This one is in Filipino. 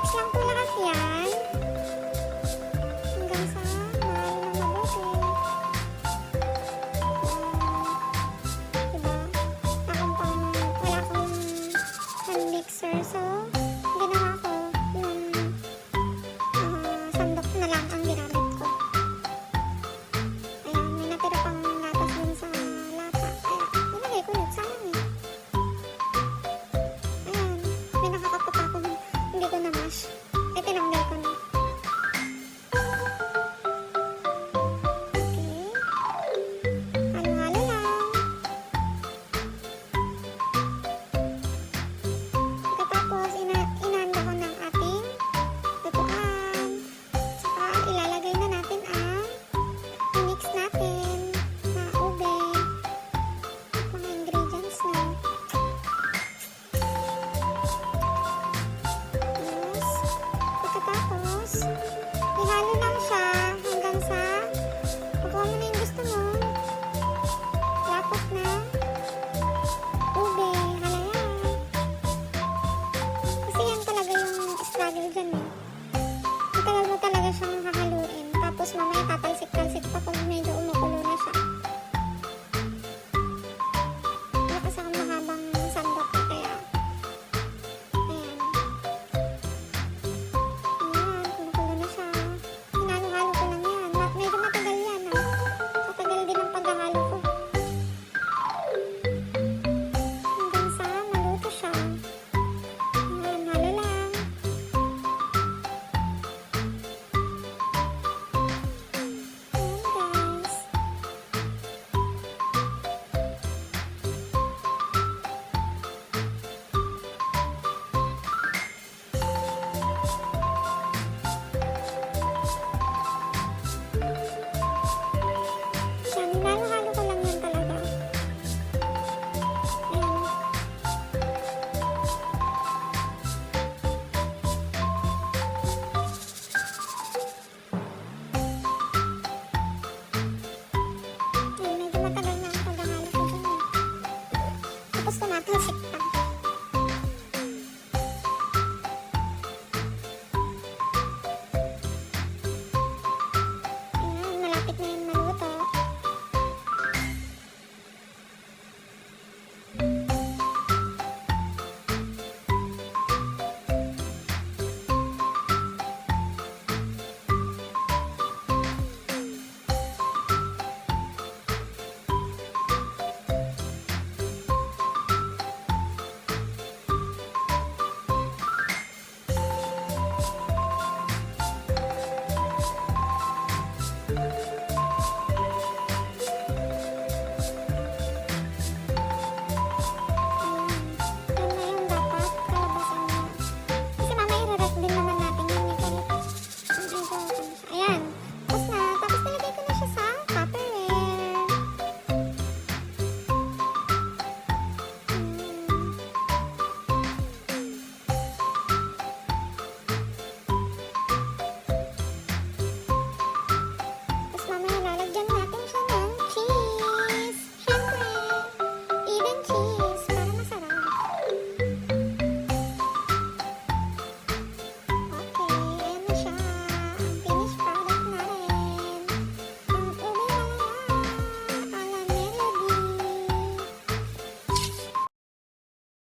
Mix lang po lahat yan. Hanggang sa mahalo ng mabuti. Diba? Wala akong hand mixer. So, ginawa ko yung sandok na lang ang ginamit ko. Ayan, may natira pang gatas dun sa lata. Kaya, nilagay ko yun. Sayang eh. Ayan, may nakakapot ako. Hindi ko na-mash. Eh, tinanggal ko na. Okay. Halo-halo lang. Pagkatapos, inanda ko ng ating lutuan. Saka, ilalagay na natin ang i-mix natin na ube. Mga ingredients na. Yes. Pagkatapos, ihalo lang siya hanggang sa makuha mo na yung gusto mo. Lapot na ube, halayan. Kasi yan talaga yung struggle dyan eh. Matagal mo talaga siyang hahaluin. Tapos mamaya tatalsik-talsik pa pag medyo